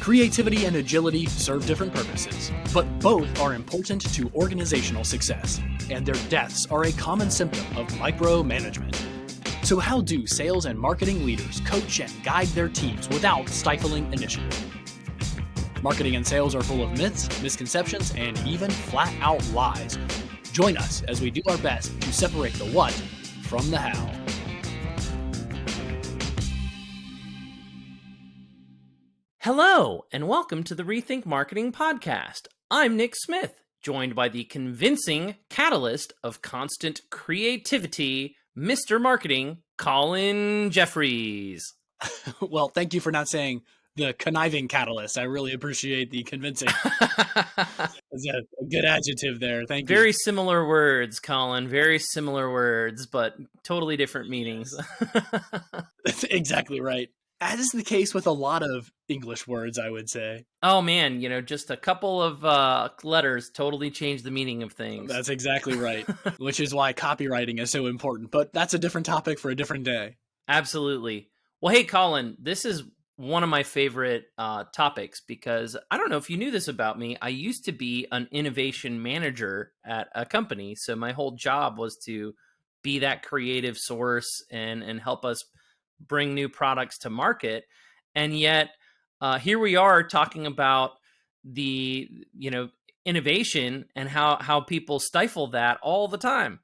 Creativity and agility serve different purposes, but both are important to organizational success, and their deaths are a common symptom of micromanagement. So how do sales and marketing leaders coach and guide their teams without stifling initiative? Marketing and sales are full of myths, misconceptions, and even flat-out lies. Join us as we do our best to separate the what from the how. Hello, and welcome to the Rethink Marketing Podcast. I'm Nick Smith, joined by the convincing catalyst of constant creativity, Mr. Marketing, Colin Jeffries. Well, thank you for not saying the conniving catalyst. I really appreciate the convincing. That's a good adjective there. Thank you. Very similar words, Colin. Very similar words, but totally different meanings. That's exactly right. As is the case with a lot of English words, I would say. Oh man, just a couple of letters totally change the meaning of things. That's exactly right, which is why copywriting is so important. But that's a different topic for a different day. Absolutely. Well, hey, Colin, this is one of my favorite topics because I don't know if you knew this about me. I used to be an innovation manager at a company. So my whole job was to be that creative source and help us bring new products to market. And yet here we are talking about the, innovation and how people stifle that all the time.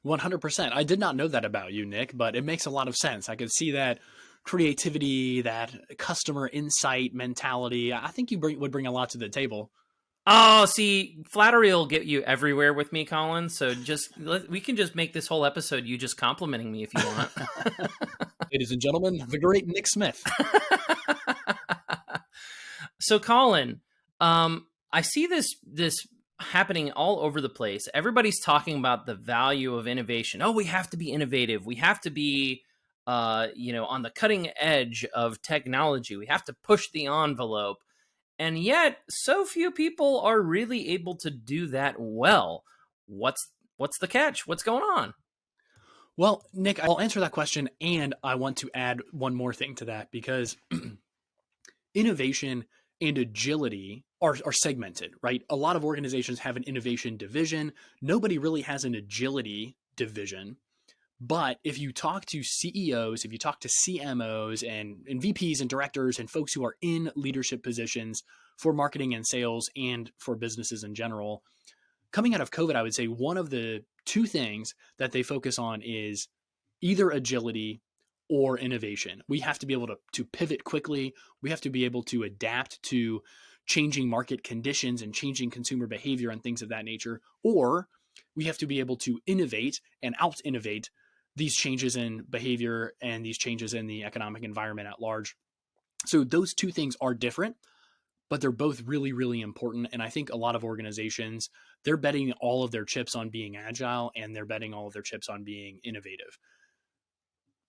100%. I did not know that about you, Nick, but it makes a lot of sense. I could see that creativity, that customer insight mentality. I think you would bring a lot to the table. Oh, see, flattery will get you everywhere with me, Colin. So we can just make this whole episode you just complimenting me if you want. Ladies and gentlemen, the great Nick Smith. So, Colin, I see this happening all over the place. Everybody's talking about the value of innovation. Oh, we have to be innovative. We have to be, on the cutting edge of technology. We have to push the envelope. And yet, so few people are really able to do that well. What's the catch? What's going on? Well, Nick, I'll answer that question, and I want to add one more thing to that because innovation and agility are segmented, right? A lot of organizations have an innovation division. Nobody really has an agility division. But if you talk to CEOs, if you talk to CMOs and VPs and directors and folks who are in leadership positions for marketing and sales and for businesses in general, coming out of COVID, I would say one of the two things that they focus on is either agility or innovation. We have to be able to pivot quickly. We have to be able to adapt to changing market conditions and changing consumer behavior and things of that nature. Or we have to be able to innovate and out-innovate these changes in behavior and these changes in the economic environment at large. So those two things are different, but they're both really, really important. And I think a lot of organizations, they're betting all of their chips on being agile and they're betting all of their chips on being innovative.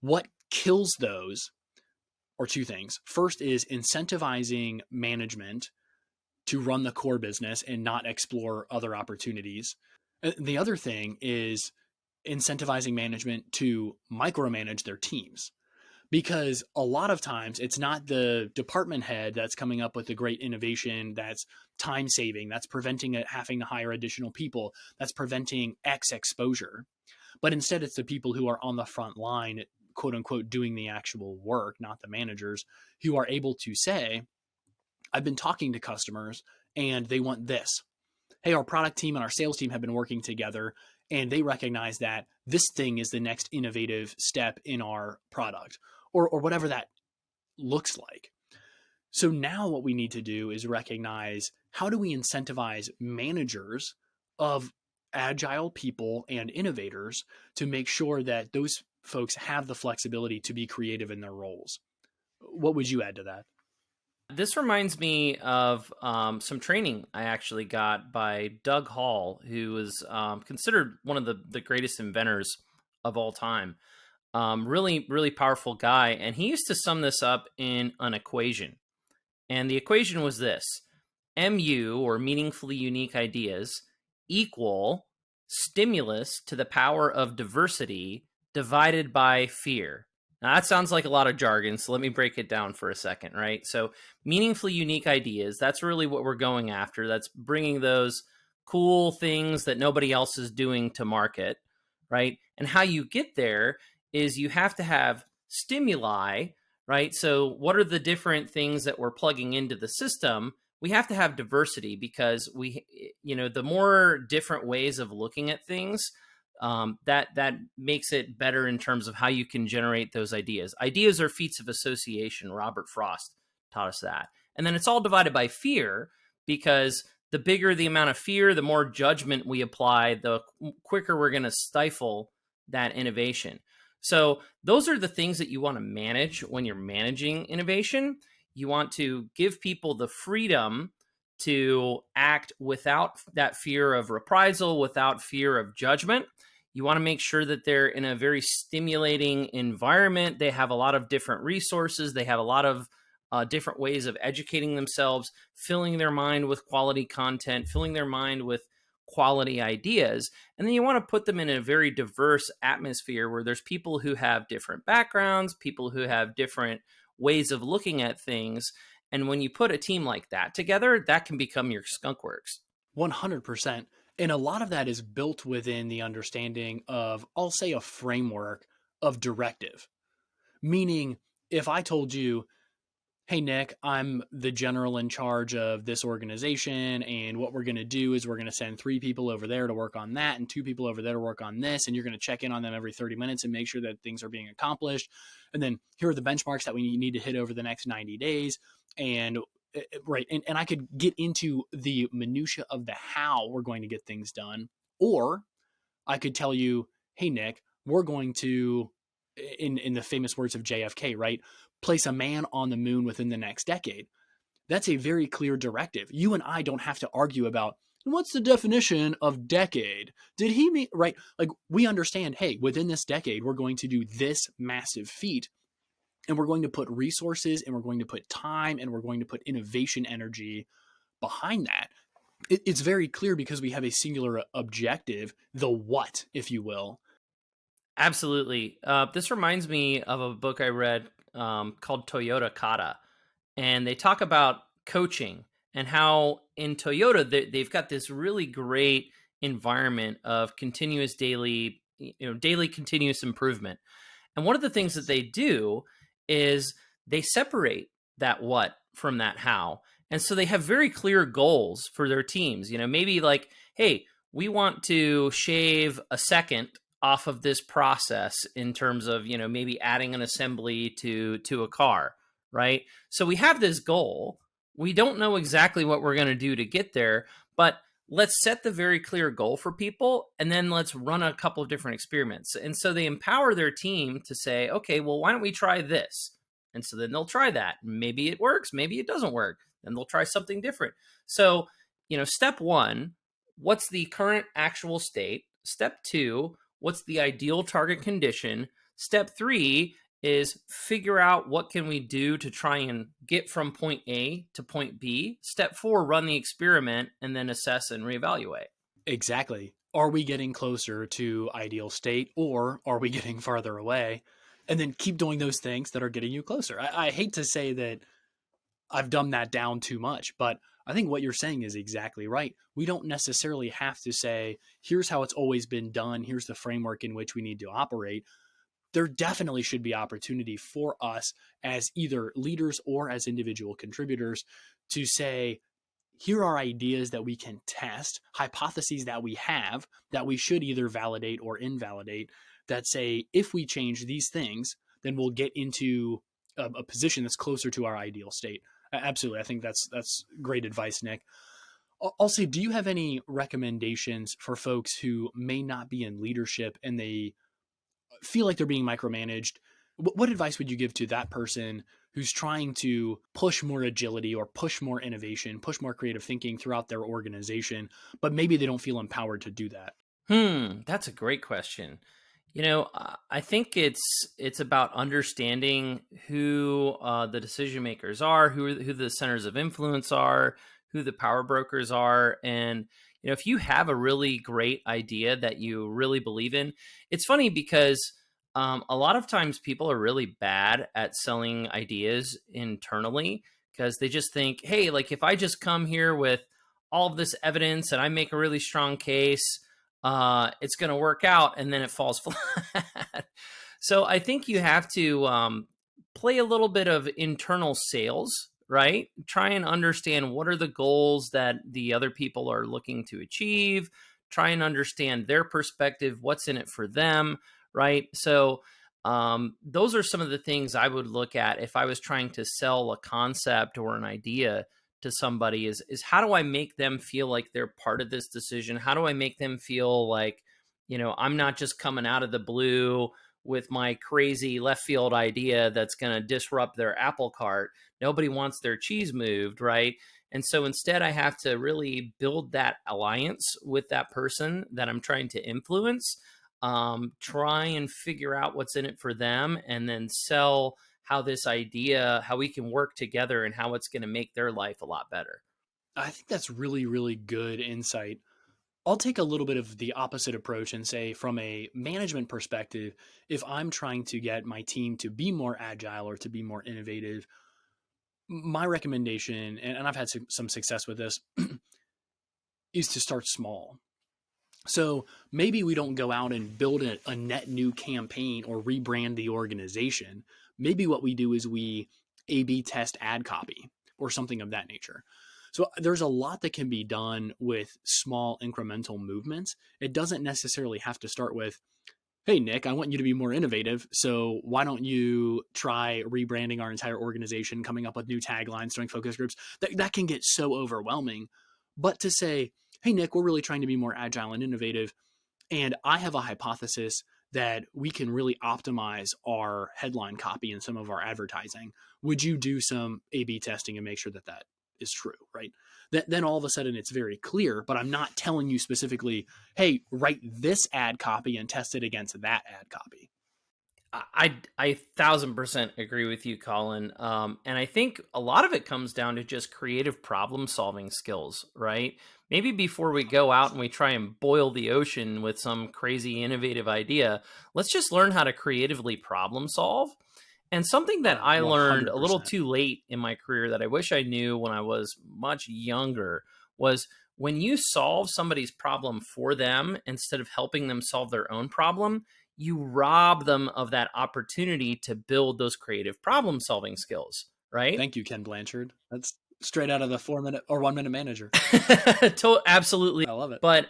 What kills those are two things. First is incentivizing management to run the core business and not explore other opportunities. The other thing is incentivizing management to micromanage their teams, because a lot of times it's not the department head that's coming up with the great innovation that's time saving, that's preventing it having to hire additional people, that's preventing X exposure. But instead it's the people who are on the front line, quote unquote, doing the actual work, not the managers, who are able to say, I've been talking to customers and they want this. Hey, our product team and our sales team have been working together and they recognize that this thing is the next innovative step in our product or whatever that looks like. So now what we need to do is recognize, how do we incentivize managers of agile people and innovators to make sure that those folks have the flexibility to be creative in their roles? What would you add to that? This reminds me of some training I actually got by Doug Hall, who was considered one of the greatest inventors of all time. Really, really powerful guy. And he used to sum this up in an equation. And the equation was this: MU, or meaningfully unique ideas, equal stimulus to the power of diversity divided by fear. Now, that sounds like a lot of jargon, so let me break it down for a second, right? So, meaningfully unique ideas, that's really what we're going after. That's bringing those cool things that nobody else is doing to market, right? And how you get there is you have to have stimuli, right? So, what are the different things that we're plugging into the system? We have to have diversity because the more different ways of looking at things, that makes it better in terms of how you can generate those ideas. Ideas are feats of association. Robert Frost taught us that. And then it's all divided by fear, because the bigger the amount of fear, the more judgment we apply, the quicker we're going to stifle that innovation. So those are the things that you want to manage when you're managing innovation. You want to give people the freedom to act without that fear of reprisal, without fear of judgment. You want to make sure that they're in a very stimulating environment. They have a lot of different resources. They have a lot of different ways of educating themselves, filling their mind with quality content, filling their mind with quality ideas. And then you want to put them in a very diverse atmosphere where there's people who have different backgrounds, people who have different ways of looking at things. And when you put a team like that together, that can become your skunkworks. 100%. And a lot of that is built within the understanding of, I'll say, a framework of directive. Meaning, if I told you, hey, Nick, I'm the general in charge of this organization, and what we're going to do is we're going to send 3 people over there to work on that and 2 people over there to work on this, and you're going to check in on them every 30 minutes and make sure that things are being accomplished. And then here are the benchmarks that we need to hit over the next 90 days. And right. And I could get into the minutia of the how we're going to get things done. Or I could tell you, hey, Nick, we're going to, in the famous words of JFK, right, place a man on the moon within the next decade. That's a very clear directive. You and I don't have to argue about what's the definition of decade. Did he mean, right? Like, we understand, hey, within this decade, we're going to do this massive feat. And we're going to put resources, and we're going to put time, and we're going to put innovation energy behind that. It's very clear because we have a singular objective, the what, if you will. Absolutely. This reminds me of a book I read called Toyota Kata. And they talk about coaching and how in Toyota, they've got this really great environment of continuous daily continuous improvement. And one of the things that they do is they separate that what from that how. And so they have very clear goals for their teams. Maybe like, hey, we want to shave a second off of this process in terms of, maybe adding an assembly to a car, right? So we have this goal. We don't know exactly what we're going to do to get there, but let's set the very clear goal for people, and then let's run a couple of different experiments. And so they empower their team to say, okay, well, why don't we try this? And so then they'll try that. Maybe it works, maybe it doesn't work. Then they'll try something different. So, step 1, what's the current actual state? Step 2, what's the ideal target condition? Step 3 is figure out what can we do to try and get from point A to point B. Step 4, run the experiment and then assess and reevaluate. Exactly. Are we getting closer to ideal state, or are we getting farther away? And then keep doing those things that are getting you closer. I hate to say that I've dumbed that down too much, but I think what you're saying is exactly right. We don't necessarily have to say, here's how it's always been done. Here's the framework in which we need to operate. There definitely should be opportunity for us as either leaders or as individual contributors to say, here are ideas that we can test, hypotheses that we have that we should either validate or invalidate, that say, if we change these things, then we'll get into a position that's closer to our ideal state. Absolutely. I think that's great advice, Nick. I'll say, do you have any recommendations for folks who may not be in leadership and they feel like they're being micromanaged? What advice would you give to that person who's trying to push more agility or push more innovation, push more creative thinking throughout their organization, but maybe they don't feel empowered to do that? That's a great question. I think it's about understanding who the decision makers are, who the centers of influence are, who the power brokers are. And, if you have a really great idea that you really believe in, it's funny because A lot of times people are really bad at selling ideas internally because they just think, hey, like if I just come here with all of this evidence and I make a really strong case, it's going to work out, and then it falls flat. So I think you have to play a little bit of internal sales, right? Try and understand what are the goals that the other people are looking to achieve. Try and understand their perspective, what's in it for them, right? So those are some of the things I would look at if I was trying to sell a concept or an idea to somebody is how do I make them feel like they're part of this decision? How do I make them feel like, I'm not just coming out of the blue with my crazy left field idea that's going to disrupt their apple cart. Nobody wants their cheese moved, right? And so instead, I have to really build that alliance with that person that I'm trying to influence, try and figure out what's in it for them, and then sell how this idea, how we can work together and how it's going to make their life a lot better. I think that's really, really good insight. I'll take a little bit of the opposite approach and say, from a management perspective, if I'm trying to get my team to be more agile or to be more innovative, my recommendation, and I've had some success with this, is to start small. So maybe we don't go out and build a net new campaign or rebrand the organization. Maybe what we do is we A/B test ad copy or something of that nature. So there's a lot that can be done with small incremental movements. It doesn't necessarily have to start with, hey, Nick, I want you to be more innovative. So why don't you try rebranding our entire organization, coming up with new taglines, doing focus groups? That can get so overwhelming. But to say, hey, Nick, we're really trying to be more agile and innovative, and I have a hypothesis that we can really optimize our headline copy and some of our advertising. Would you do some A/B testing and make sure that that is true, right? Then all of a sudden it's very clear, but I'm not telling you specifically, hey, write this ad copy and test it against that ad copy. I 1,000% agree with you, Colin. And I think a lot of it comes down to just creative problem solving skills, right? Maybe before we go out and we try and boil the ocean with some crazy innovative idea, let's just learn how to creatively problem solve. And something that I learned a little 100%. too late in my career that I wish I knew when I was much younger was when you solve somebody's problem for them instead of helping them solve their own problem, you rob them of that opportunity to build those creative problem solving skills, right? Thank you, Ken Blanchard. That's straight out of the 4-minute or 1-minute manager. Absolutely. I love it. But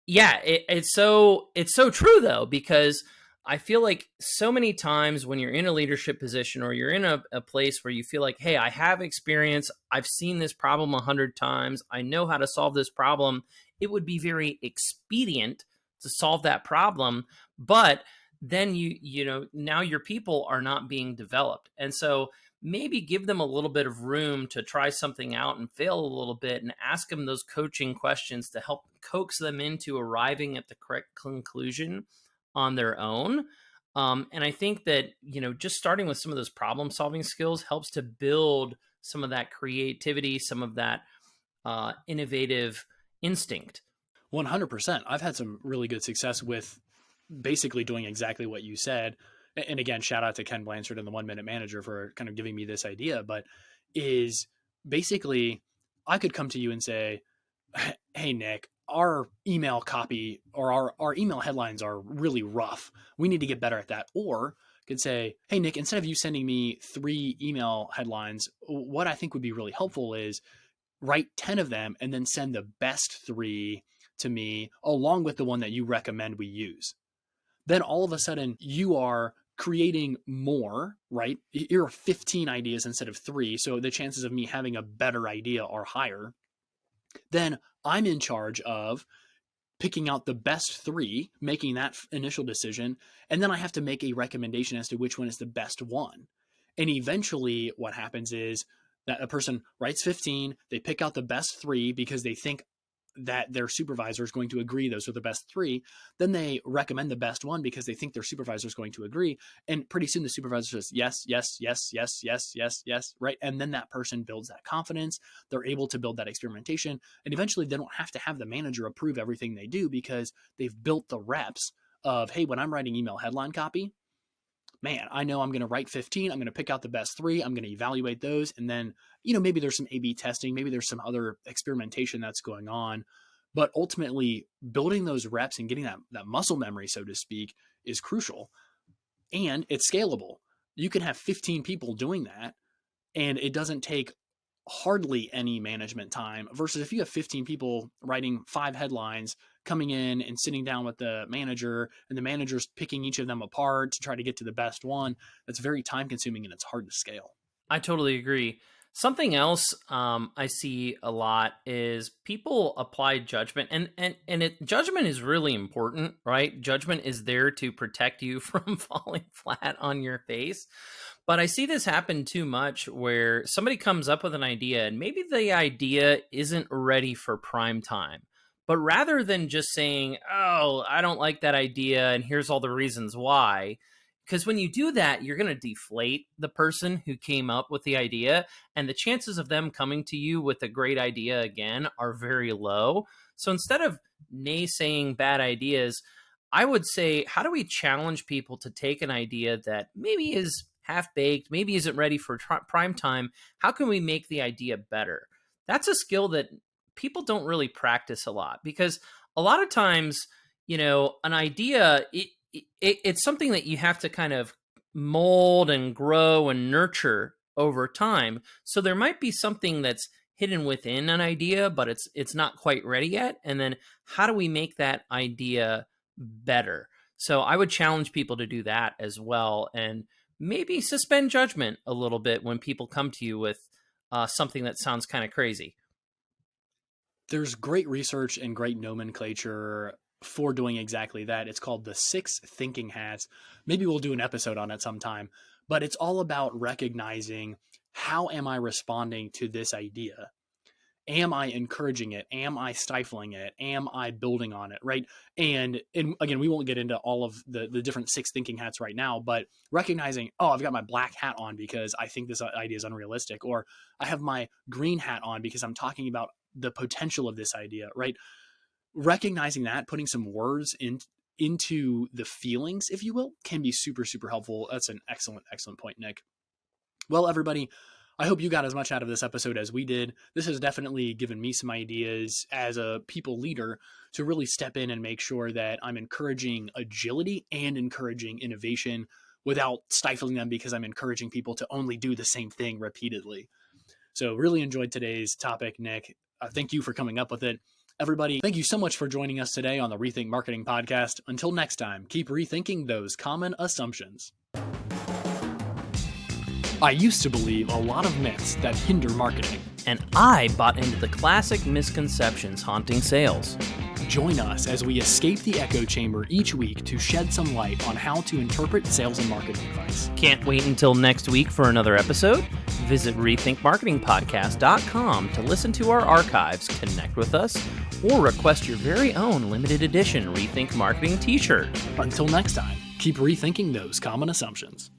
yeah, it's so true though, because I feel like so many times when you're in a leadership position or you're in a place where you feel like, hey, I have experience, I've seen this problem 100 times, I know how to solve this problem, it would be very expedient to solve that problem. But then now your people are not being developed. And so maybe give them a little bit of room to try something out and fail a little bit and ask them those coaching questions to help coax them into arriving at the correct conclusion on their own. And I think that, just starting with some of those problem solving skills helps to build some of that creativity, some of that innovative instinct. 100%. I've had some really good success with basically doing exactly what you said. And again, shout out to Ken Blanchard and the 1-minute manager for kind of giving me this idea, but is basically I could come to you and say, hey, Nick, our email copy or our email headlines are really rough. We need to get better at that. Or could say, hey, Nick, instead of you sending me 3 email headlines, what I think would be really helpful is write 10 of them and then send the best 3 to me along with the one that you recommend we use. Then all of a sudden you are creating more, right? You're 15 ideas instead of 3. So the chances of me having a better idea are higher. Then I'm in charge of picking out the best 3, making that initial decision. And then I have to make a recommendation as to which one is the best one. And eventually what happens is that a person writes 15, they pick out the best 3 because they think that their supervisor is going to agree those are the best 3. Then they recommend the best one because they think their supervisor is going to agree. And pretty soon the supervisor says, yes, yes, yes, yes, yes, yes, yes, right? And then that person builds that confidence. They're able to build that experimentation. And eventually they don't have to have the manager approve everything they do because they've built the reps of, hey, when I'm writing email headline copy, man, I know I'm going to write 15. I'm going to pick out the best 3. I'm going to evaluate those. And then, maybe there's some A/B testing. Maybe there's some other experimentation that's going on. But ultimately, building those reps and getting that muscle memory, so to speak, is crucial. And it's scalable. You can have 15 people doing that, and it doesn't take hardly any management time, versus if you have 15 people writing 5 headlines, coming in and sitting down with the manager, and the manager's picking each of them apart to try to get to the best one. That's very time consuming, and it's hard to scale. I totally agree. Something else I see a lot is people apply judgment, and judgment is really important, right? Judgment is there to protect you from falling flat on your face. But I see this happen too much, where somebody comes up with an idea and maybe the idea isn't ready for prime time. But rather than just saying, oh, I don't like that idea and here's all the reasons why, because when you do that, you're going to deflate the person who came up with the idea, and the chances of them coming to you with a great idea again are very low. So instead of naysaying bad ideas, I would say, how do we challenge people to take an idea that maybe is half-baked, maybe isn't ready for prime time? How can we make the idea better? That's a skill that people don't really practice a lot, because a lot of times, an idea, it's something that you have to kind of mold and grow and nurture over time. So there might be something that's hidden within an idea, but it's not quite ready yet. And then how do we make that idea better? So I would challenge people to do that as well, and maybe suspend judgment a little bit when people come to you with something that sounds kind of crazy. There's great research and great nomenclature for doing exactly that. It's called the 6 thinking hats. Maybe we'll do an episode on it sometime, but it's all about recognizing, how am I responding to this idea? Am I encouraging it? Am I stifling it? Am I building on it? Right. And again, we won't get into all of the different 6 thinking hats right now, but recognizing, oh, I've got my black hat on because I think this idea is unrealistic, or I have my green hat on because I'm talking about the potential of this idea, right? Recognizing that, putting some words into the feelings, if you will, can be super, super helpful. That's an excellent, excellent point, Nick. Well, everybody, I hope you got as much out of this episode as we did. This has definitely given me some ideas as a people leader to really step in and make sure that I'm encouraging agility and encouraging innovation without stifling them, because I'm encouraging people to only do the same thing repeatedly. So really enjoyed today's topic, Nick. Thank you for coming up with it. Everybody, thank you so much for joining us today on the Rethink Marketing Podcast. Until next time, keep rethinking those common assumptions. I used to believe a lot of myths that hinder marketing. And I bought into the classic misconceptions haunting sales. Join us as we escape the echo chamber each week to shed some light on how to interpret sales and marketing advice. Can't wait until next week for another episode? Visit rethinkmarketingpodcast.com to listen to our archives, connect with us, or request your very own limited edition Rethink Marketing t-shirt. Until next time, keep rethinking those common assumptions.